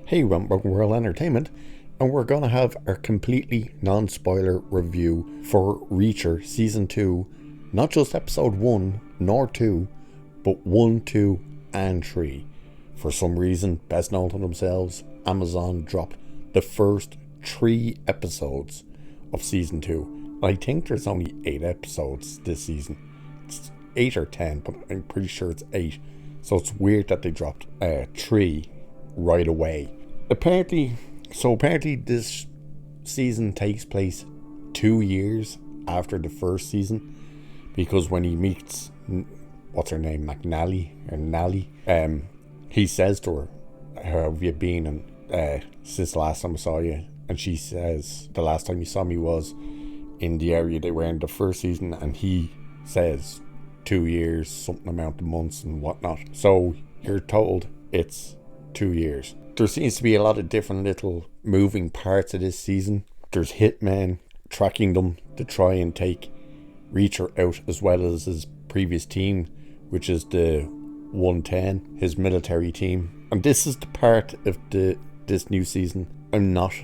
Hey, Rumble World Entertainment, and we're going to have our completely non-spoiler review for Reacher Season 2, not just Episode 1 nor 2, but 1, 2 and 3. For some reason, best known to themselves, Amazon dropped the first 3 episodes of Season 2. I think there's only 8 episodes this season. It's 8 or 10, but I'm pretty sure it's 8. So it's weird that they dropped 3 right away. Apparently this season takes place 2 years after the first season, because when he meets what's her name, Nally, he says to her, "How have you been? And since the last time I saw you?" And she says, "The last time you saw me was in the area they were in the first season." And he says 2 years, something amount of months and whatnot. So you're told it's 2 years. There seems to be a lot of different little moving parts of this season. There's hitmen tracking them to try and take Reacher out, as well as his previous team, which is the 110, his military team. And this is the part of this new season I'm not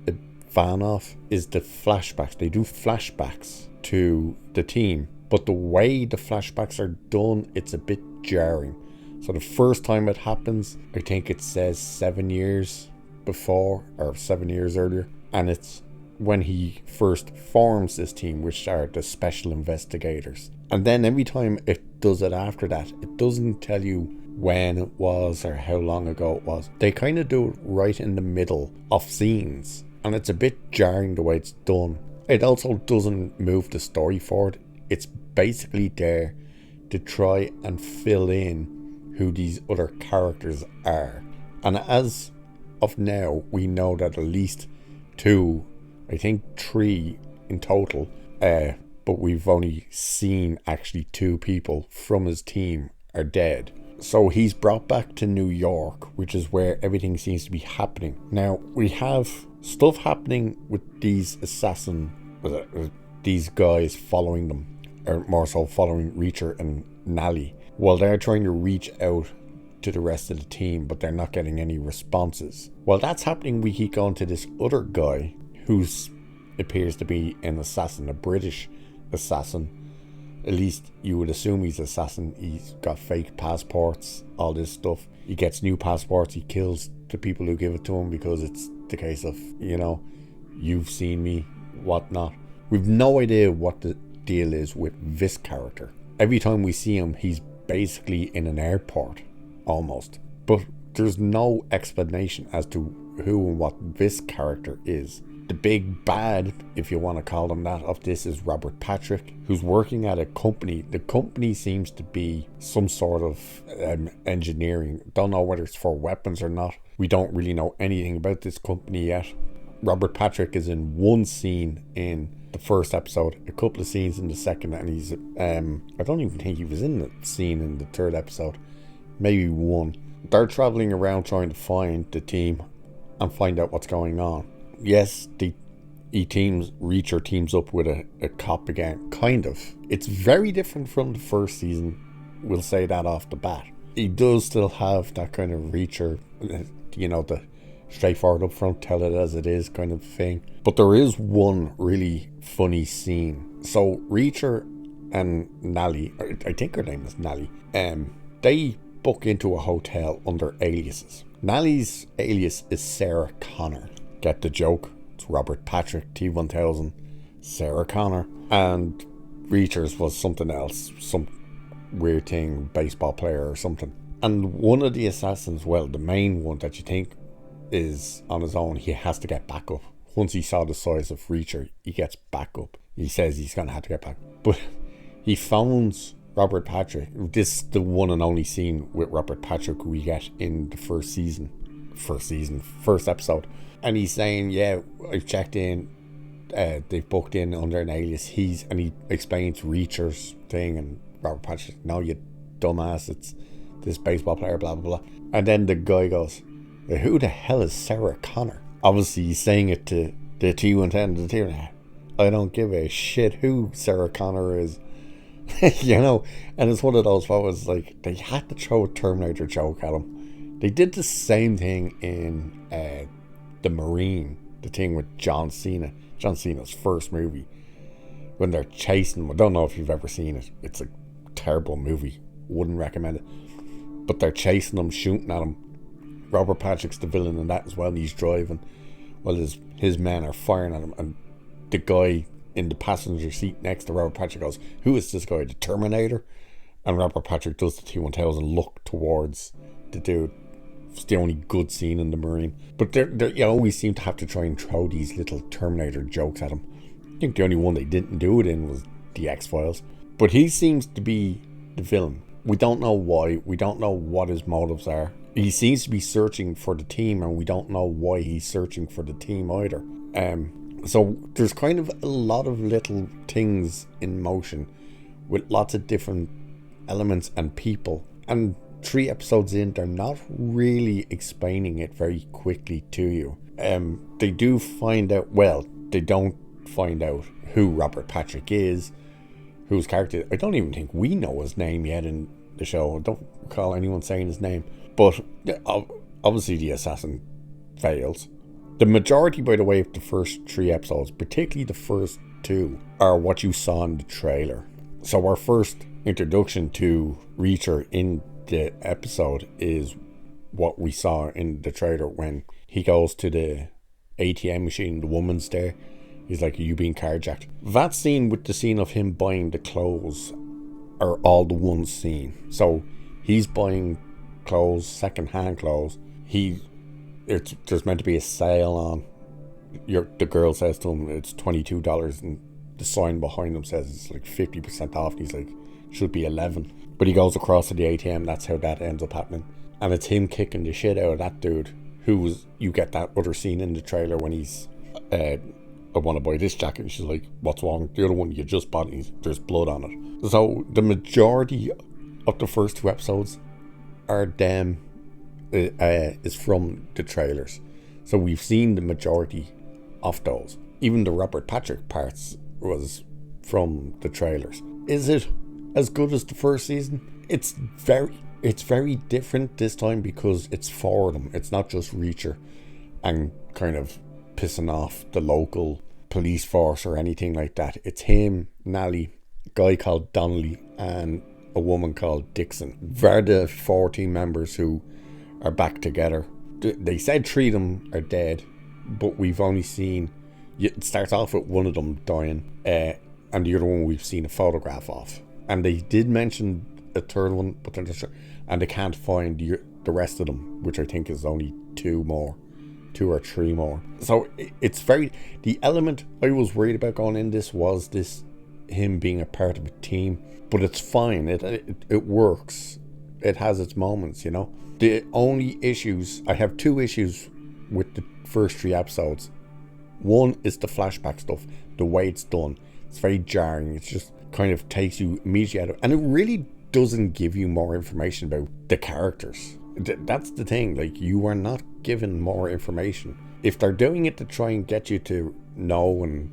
a fan of, is the flashbacks. They do flashbacks to the team, but the way the flashbacks are done, it's a bit jarring. So the first time it happens, I think it says 7 years before, or 7 years earlier, and it's when he first forms this team, which are the special investigators. And then every time it does it after that, it doesn't tell you when it was or how long ago it was. They kind of do it right in the middle of scenes, and it's a bit jarring the way it's done. It also doesn't move the story forward. It's basically there to try and fill in who these other characters are. And as of now, we know that at least 2, I think 3 in total, but we've only seen actually 2 people from his team are dead. So he's brought back to New York, which is where everything seems to be happening. Now, we have stuff happening with these these guys following them, or more so following Reacher and Nally, while they're trying to reach out to the rest of the team, but they're not getting any responses. While that's happening, we keep going to this other guy who appears to be an assassin, a British assassin. At least you would assume he's an assassin. He's got fake passports, all this stuff. He gets new passports, he kills the people who give it to him, because it's the case of, you've seen me, whatnot. We've no idea what the deal is with this character. Every time we see him, he's basically in an airport, almost. But there's no explanation as to who and what this character is. The big bad, if you want to call him that, of this is Robert Patrick, who's working at a company. The company seems to be some sort of engineering. Don't know whether it's for weapons or not. We don't really know anything about this company yet. Robert Patrick is in one scene in the first episode, a couple of scenes in the second, and he's I don't even think he was in the scene in the third episode, maybe one. They're traveling around trying to find the team and find out what's going on. Yes, Reacher teams up with a cop again, kind of. It's very different from the first season, we'll say that off the bat. He does still have that kind of Reacher, the straightforward up front, tell it as it is kind of thing. But there is one really funny scene. So Reacher and Nally, I think her name is Nally, they book into a hotel under aliases. Nally's alias is Sarah Connor. Get the joke? It's Robert Patrick, T-1000, Sarah Connor. And Reacher's was something else, some weird thing, baseball player or something. And one of the assassins, well, the main one that you think is on his own, he has to get back up. Once he saw the size of Reacher, he gets back up. He says he's going to have to get back. But he phones Robert Patrick. This is the one and only scene with Robert Patrick we get in the first episode. And he's saying, yeah, I've checked in. They've booked in under an alias. And he explains Reacher's thing, and Robert Patrick, no, you dumbass, it's this baseball player, blah, blah, blah. And then the guy goes, who the hell is Sarah Connor? Obviously, he's saying it to the T-1000. I don't give a shit who Sarah Connor is. And it's one of those photos, like, they had to throw a Terminator joke at him. They did the same thing in The Marine, the thing with John Cena. John Cena's first movie. When they're chasing him. I don't know if you've ever seen it. It's a terrible movie. Wouldn't recommend it. But they're chasing him, shooting at him. Robert Patrick's the villain in that as well, and he's driving while his men are firing at him, and the guy in the passenger seat next to Robert Patrick goes, "Who is this guy, the Terminator?" And Robert Patrick does the T-1000 look towards the dude. It's the only good scene in The Marine. But you always seem to have to try and throw these little Terminator jokes at him. I think the only one they didn't do it in was The X-Files. But he seems to be the villain. We don't know why. We don't know what his motives are. He seems to be searching for the team, and we don't know why he's searching for the team either. So there's kind of a lot of little things in motion with lots of different elements and people. And 3 episodes in, they're not really explaining it very quickly to you. They do find out, well, they don't find out who Robert Patrick is, whose character. I don't even think we know his name yet in the show. I don't recall anyone saying his name. But obviously the assassin fails. The majority, by the way, of the first 3 episodes, particularly the first 2, are what you saw in the trailer. So our first introduction to Reacher in the episode is what we saw in the trailer when he goes to the ATM machine, the woman's there. He's like, "Are you being carjacked?" That scene with the scene of him buying the clothes are all the one scene. So he's buying clothes, second-hand clothes. There's meant to be a sale on. The girl says to him it's $22, and the sign behind him says it's like 50% off. And he's like, should be 11. But he goes across to the ATM. That's how that ends up happening. And it's him kicking the shit out of that dude. You get that other scene in the trailer when he's, I want to buy this jacket. And she's like, what's wrong? The other one you just bought, there's blood on it. So the majority of the first 2 episodes are them. Is from the trailers. So we've seen the majority of those. Even the Robert Patrick parts was from the trailers. Is it as good as the first season? It's very different this time because it's for them. It's not just Reacher and kind of pissing off the local police force or anything like that. It's him, Nally, a guy called Donnelly, and a woman called Dixon. They're the 4 team members who are back together. They said 3 of them are dead, but we've only seen, it starts off with one of them dying, and the other one we've seen a photograph of. And they did mention a third one, but they're not sure, and they can't find the rest of them, which I think is only 2 or 3 more. So it's the element I was worried about going in this was him being a part of a team, but it's fine. It works. It has its moments, you know. The only issues, I have 2 issues with the first 3 episodes. One is the flashback stuff, the way it's done. It's very jarring. It just kind of takes you immediately out of it. And it really doesn't give you more information about the characters. That's the thing. Like, you are not given more information. If they're doing it to try and get you to know and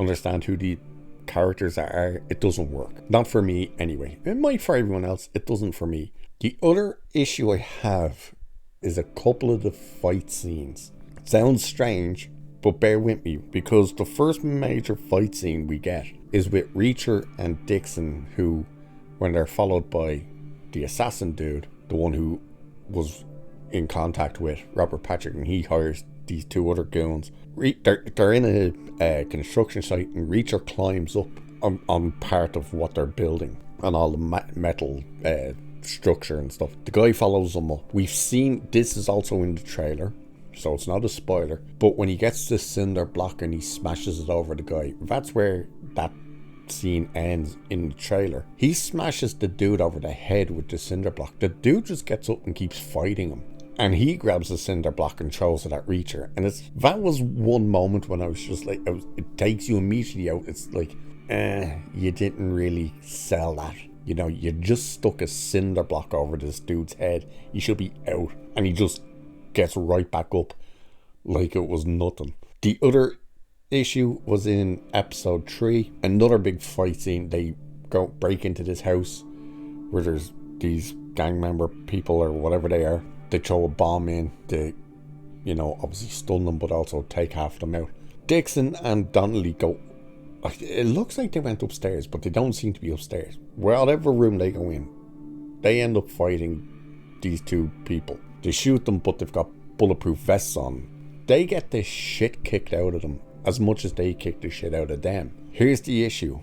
understand who the characters are, it doesn't work. Not for me anyway. It might for everyone else. It doesn't for me. The other issue I have is a couple of the fight scenes. It sounds strange, but bear with me, because the first major fight scene we get is with Reacher and Dixon, who, when they're followed by the assassin dude, the one who was in contact with Robert Patrick, and he hires these 2 other goons. They're in a construction site, and Reacher climbs up on part of what they're building, on all the metal structure and stuff. The guy follows them up. We've seen, this is also in the trailer, so it's not a spoiler, but when he gets the cinder block and he smashes it over the guy, that's where that scene ends in the trailer. He smashes the dude over the head with the cinder block. The dude just gets up and keeps fighting him, and he grabs the cinder block and throws it at Reacher. And that was one moment when I was just like, it takes you immediately out. It's like, you didn't really sell that. You know, you just stuck a cinder block over this dude's head. He should be out. And he just gets right back up like it was nothing. The other issue was in episode 3. Another big fight scene. They break into this house where there's these gang member people or whatever they are. they throw a bomb in to, obviously stun them, but also take half of them out. Dixon and Donnelly go. It looks like they went upstairs, but they don't seem to be upstairs. Whatever room they go in, they end up fighting these two people. They shoot them, but they've got bulletproof vests on. They get the shit kicked out of them as much as they kick the shit out of them. Here's the issue.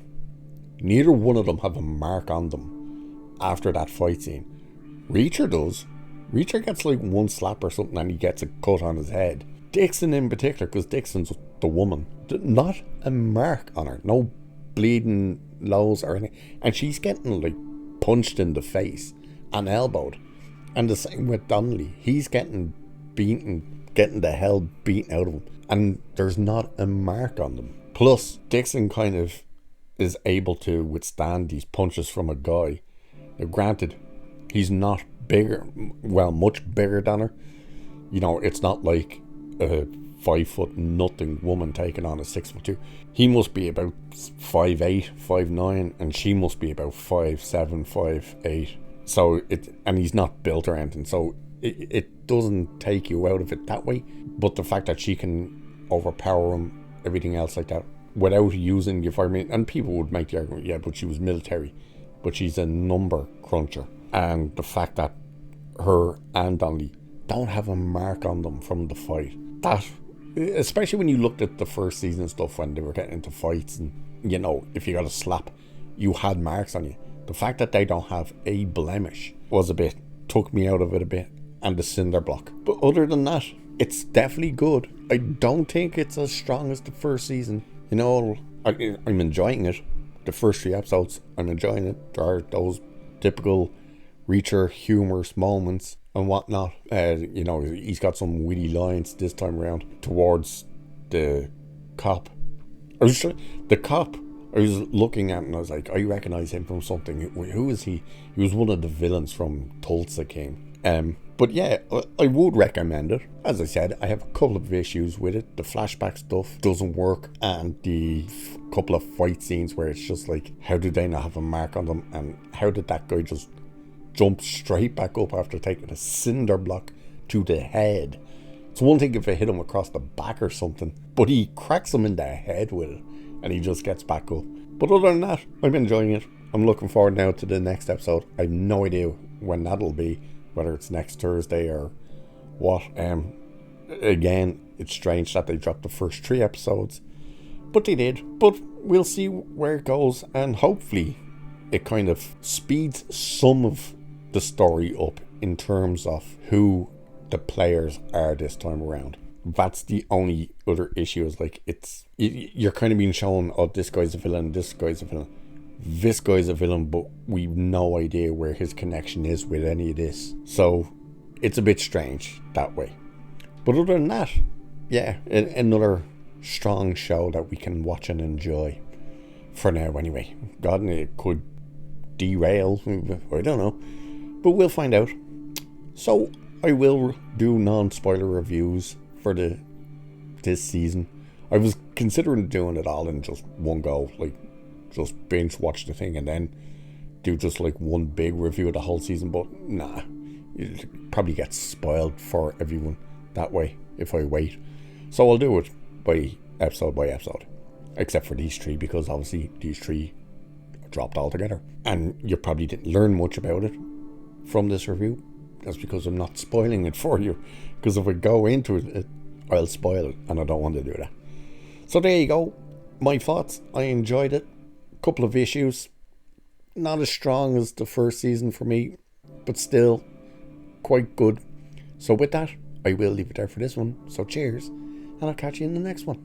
Neither one of them have a mark on them after that fight scene. Reacher does. Reacher gets like one slap or something and he gets a cut on his head. Dixon in particular, because Dixon's the woman, not a mark on her. No bleeding nose or anything. And she's getting like punched in the face and elbowed. And the same with Donnelly. He's getting beaten, getting the hell beaten out of him. And there's not a mark on them. Plus, Dixon kind of is able to withstand these punches from a guy. Now, granted, he's not bigger, well, much bigger than her. It's not like a 5 foot nothing woman taking on a 6'2". He must be about 5'8", 5'9", and she must be about 5'7", 5'8". So and he's not built or anything, so it doesn't take you out of it that way. But the fact that she can overpower him, everything else like that, without using your fireman, and people would make the argument, yeah, but she was military, but she's a number cruncher. And the fact that her and Donnelly don't have a mark on them from the fight, that, especially when you looked at the first season stuff when they were getting into fights, and if you got a slap, you had marks on you. The fact that they don't have a blemish took me out of it a bit, and the cinder block. But other than that, it's definitely good. I don't think it's as strong as the first season. I'm enjoying it. The first 3 episodes, I'm enjoying it. There are those typical Reacher humorous moments and whatnot. He's got some witty lines this time around towards the cop. I was looking at him and I was like, I recognize him from something. Who is he? He was one of the villains from Tulsa King. But yeah, I would recommend it. As I said, I have a couple of issues with it. The flashback stuff doesn't work, and the couple of fight scenes where it's just like, how did they not have a mark on them, and how did that guy just jump straight back up after taking a cinder block to the head? It's one thing if it hit him across the back or something, but he cracks him in the head with it and he just gets back up. But other than that, I'm enjoying it. I'm looking forward now to the next episode. I have no idea when that'll be, whether it's next Thursday or what. Again, it's strange that they dropped the first 3 episodes, but they did. But we'll see where it goes, and hopefully it kind of speeds some of the story up in terms of who the players are this time around. That's the only other issue, is like, you're kind of being shown, oh, this guy's a villain, this guy's a villain, this guy's a villain, but we've no idea where his connection is with any of this. So it's a bit strange that way. But other than that, yeah, another strong show that we can watch and enjoy for now anyway. God, it could derail, I don't know, but we'll find out. So I will do non-spoiler reviews for this season. I was considering doing it all in just one go, like just binge watch the thing and then do just like one big review of the whole season, but nah, it probably gets spoiled for everyone that way if I wait. So I'll do it by episode, except for these 3, because obviously these 3 dropped altogether, and you probably didn't learn much about it from this review. That's because I'm not spoiling it for you, because if I go into it, I'll spoil it, and I don't want to do that. So there you go, my thoughts. I enjoyed it. Couple of issues, not as strong as the first season for me, but still quite good. So with that, I will leave it there for this one. So cheers, and I'll catch you in the next one.